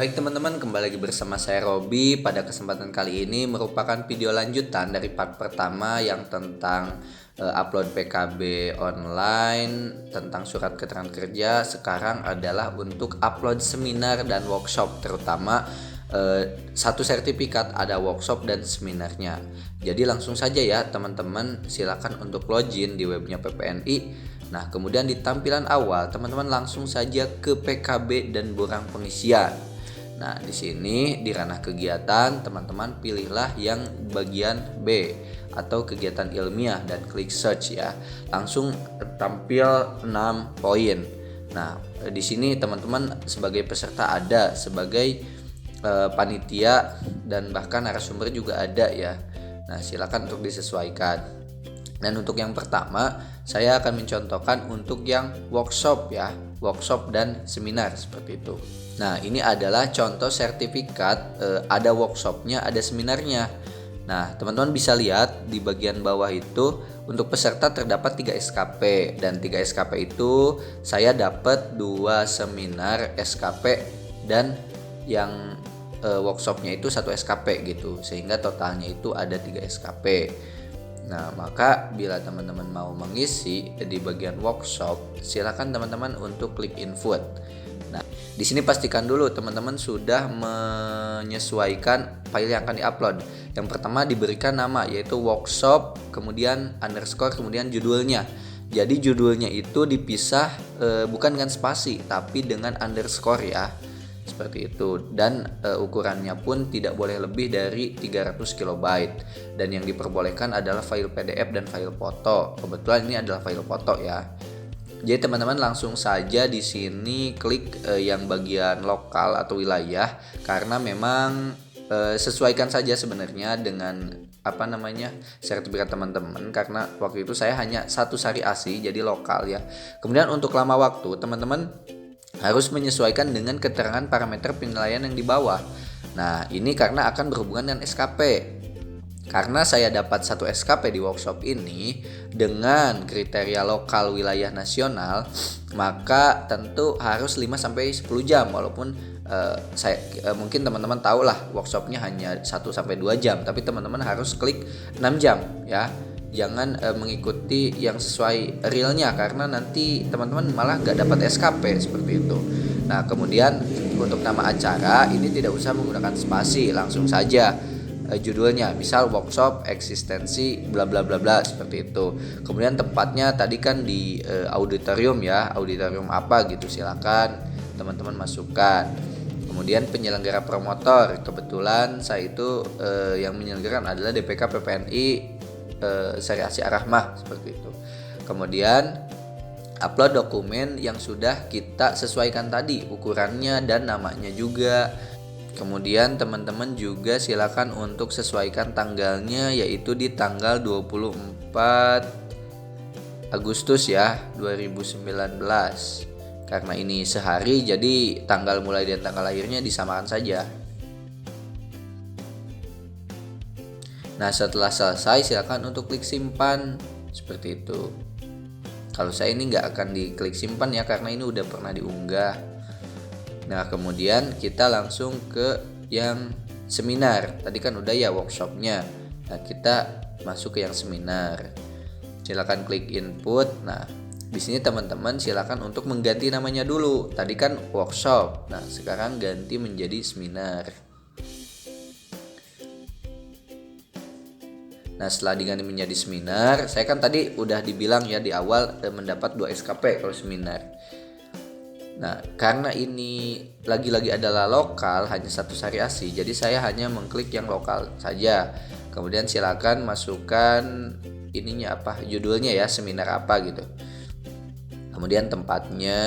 Baik teman-teman, kembali lagi bersama saya Robi. Pada kesempatan kali ini merupakan video lanjutan dari part pertama yang tentang upload PKB online, tentang surat keterangan kerja. Sekarang adalah untuk upload seminar dan workshop, terutama satu sertifikat, ada workshop dan seminarnya. Jadi langsung saja ya teman-teman, silakan untuk login di webnya PPNI. Nah, kemudian di tampilan awal teman-teman langsung saja ke PKB dan borang pengisian. Nah, di sini di ranah kegiatan teman-teman pilihlah yang bagian B atau kegiatan ilmiah dan klik search ya. Langsung tampil 6 poin. Nah, di sini teman-teman sebagai peserta ada, sebagai panitia dan bahkan narasumber juga ada ya. Nah, silakan untuk disesuaikan. Dan untuk yang pertama, saya akan mencontohkan untuk yang workshop ya, workshop dan seminar seperti itu. Nah, ini adalah contoh sertifikat, ada workshopnya, ada seminarnya. Nah, teman-teman bisa lihat di bagian bawah itu untuk peserta terdapat 3 SKP, dan 3 SKP itu saya dapat 2 seminar SKP dan yang workshopnya itu 1 SKP gitu, sehingga totalnya itu ada 3 SKP. Nah, maka bila teman-teman mau mengisi di bagian workshop, silakan teman-teman untuk klik input. Nah, di sini pastikan dulu teman-teman sudah menyesuaikan file yang akan diupload. Yang pertama diberikan nama, yaitu workshop, kemudian underscore, kemudian judulnya. Jadi judulnya itu dipisah bukan dengan spasi, tapi dengan underscore ya. Seperti itu, dan ukurannya pun tidak boleh lebih dari 300 KB, dan yang diperbolehkan adalah file PDF dan file foto. Kebetulan ini adalah file foto ya. Jadi teman-teman langsung saja di sini klik yang bagian lokal atau wilayah, karena memang sesuaikan saja sebenarnya dengan sertifikat teman-teman, karena waktu itu saya hanya 1 syariah ASI jadi lokal ya. Kemudian untuk lama waktu teman-teman harus menyesuaikan dengan keterangan parameter penilaian yang di bawah. Nah, ini karena akan berhubungan dengan SKP. Karena saya dapat 1 SKP di workshop ini dengan kriteria lokal wilayah nasional, maka tentu harus 5-10 jam, walaupun mungkin teman-teman tahu lah workshopnya hanya 1-2 jam, tapi teman-teman harus klik 6 jam ya. Jangan mengikuti yang sesuai realnya, karena nanti teman-teman malah gak dapat SKP seperti itu. Nah, kemudian untuk nama acara ini tidak usah menggunakan spasi, langsung saja judulnya, misal workshop eksistensi bla bla bla bla seperti itu. Kemudian tempatnya tadi kan di auditorium ya, auditorium apa gitu, silakan teman-teman masukkan. Kemudian penyelenggara promotor, kebetulan saya itu yang menyelenggarakan adalah DPK PPNI Syariah ASI Ar-Rahmah seperti itu. Kemudian upload dokumen yang sudah kita sesuaikan tadi, ukurannya dan namanya juga. Kemudian teman-teman juga silakan untuk sesuaikan tanggalnya, yaitu di tanggal 24 Agustus ya 2019. Karena ini sehari, jadi tanggal mulai dan tanggal lahirnya disamakan saja. Nah, setelah selesai silakan untuk klik simpan seperti itu. Kalau saya ini nggak akan diklik simpan ya, karena ini udah pernah diunggah. Nah, kemudian kita langsung ke yang seminar. Tadi kan udah ya workshopnya. Nah, kita masuk ke yang seminar. Silakan klik input. Nah, di sini teman-teman silakan untuk mengganti namanya dulu. Tadi kan workshop. Nah, sekarang ganti menjadi seminar. Nah, setelah diganti menjadi seminar, saya kan tadi udah dibilang ya di awal mendapat 2 SKP kalau seminar. Nah, karena ini lagi-lagi adalah lokal, hanya 1 syariah ASI, jadi saya hanya mengklik yang lokal saja. Kemudian silakan masukkan judulnya ya, seminar apa gitu. Kemudian tempatnya.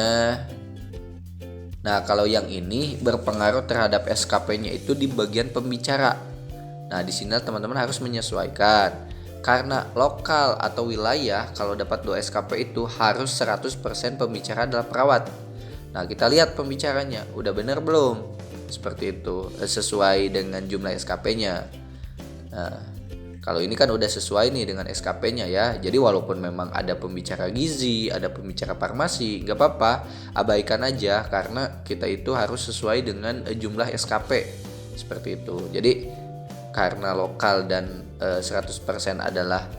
Nah, kalau yang ini berpengaruh terhadap SKP-nya itu di bagian pembicara. Nah, di sini teman-teman harus menyesuaikan. Karena lokal atau wilayah, kalau dapat 2 SKP itu harus 100% pembicara adalah perawat. Nah, kita lihat pembicaranya, udah benar belum? Seperti itu, sesuai dengan jumlah SKP-nya. Nah, Kalau ini kan udah sesuai nih dengan SKP-nya ya. Jadi walaupun memang ada pembicara gizi, ada pembicara farmasi, nggak apa-apa, abaikan aja karena kita itu harus sesuai dengan jumlah SKP seperti itu. Jadi karena lokal dan 100% adalah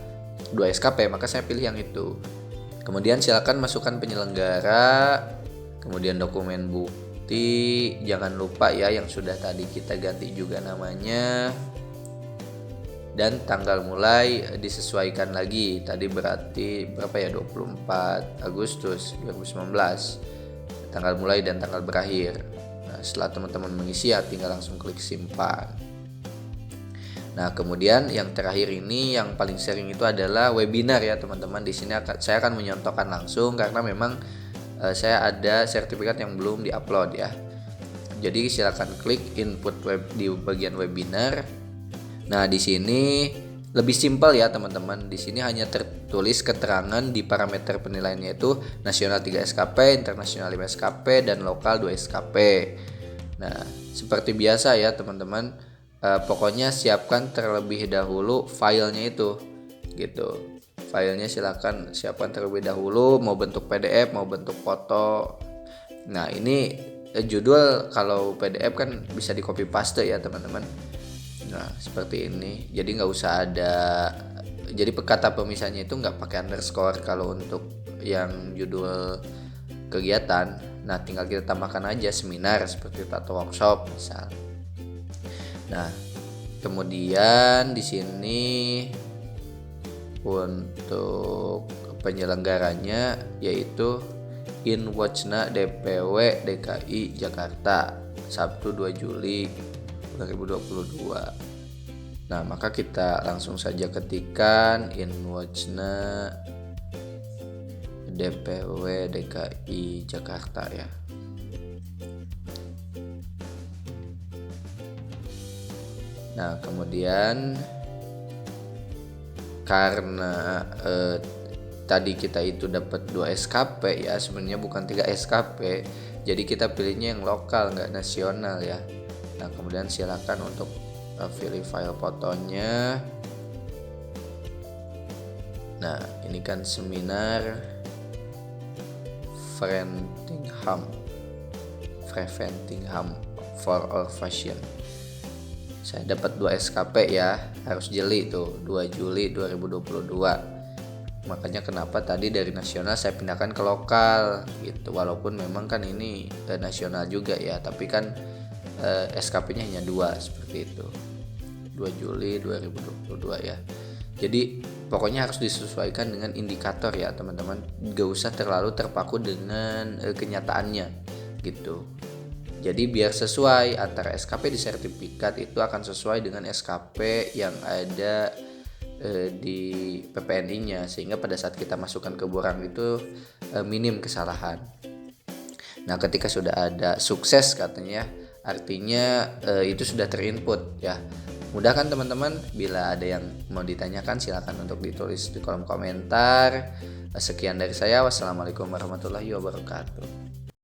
2 SKP, maka saya pilih yang itu. Kemudian silakan masukkan penyelenggara, kemudian dokumen bukti, jangan lupa ya yang sudah tadi kita ganti juga namanya. Dan tanggal mulai disesuaikan lagi. Tadi berarti berapa ya? 24 Agustus 2019. Tanggal mulai dan tanggal berakhir. Nah, setelah teman-teman mengisi ya tinggal langsung klik simpan. Nah, kemudian yang terakhir ini yang paling sering itu adalah webinar ya, teman-teman. Di sini saya akan menyontohkan langsung karena memang saya ada sertifikat yang belum diupload ya. Jadi silakan klik input web di bagian webinar. Nah, di sini lebih simpel ya teman-teman. Di sini hanya tertulis keterangan di parameter penilaiannya itu nasional 3 SKP, internasional 5 SKP, dan lokal 2 SKP. Nah, seperti biasa ya teman-teman, pokoknya siapkan terlebih dahulu filenya itu gitu. Filenya silakan siapkan terlebih dahulu, mau bentuk PDF, mau bentuk foto. Nah, ini judul kalau PDF kan bisa di copy paste ya teman-teman. Nah, seperti ini. Jadi nggak usah ada, jadi kata pemisahnya itu nggak pakai underscore kalau untuk yang judul kegiatan. Nah, tinggal kita tambahkan aja seminar seperti itu atau workshop misal. Nah, kemudian di sini untuk penyelenggaranya yaitu Inwatchna DPW DKI Jakarta Sabtu 2 Juli 2022. Nah, maka kita langsung saja ketikkan Inwatchna DPW DKI Jakarta ya. Nah, kemudian karena tadi kita itu dapat 2 SKP ya, sebenarnya bukan 3 SKP. Jadi kita pilihnya yang lokal, nggak nasional ya. Nah, kemudian silakan untuk pilih file fotonya. Nah, ini kan seminar Preventing for All Fashion. Saya dapat 2 SKP ya, harus jeli tuh 2 Juli 2022. Makanya kenapa tadi dari nasional saya pindahkan ke lokal gitu. Walaupun memang kan ini nasional juga ya, tapi kan SKP-nya hanya 2 seperti itu. 2 Juli 2022 ya. Jadi pokoknya harus disesuaikan dengan indikator ya teman-teman. Gak usah terlalu terpaku dengan kenyataannya gitu. Jadi biar sesuai antara SKP di sertifikat itu akan sesuai dengan SKP yang ada di PPNI-nya, sehingga pada saat kita masukkan ke borang itu minim kesalahan. Nah, ketika sudah ada sukses katanya, artinya itu sudah terinput ya. Mudah kan teman-teman? Bila ada yang mau ditanyakan silakan untuk ditulis di kolom komentar. Sekian dari saya. Wassalamualaikum warahmatullahi wabarakatuh.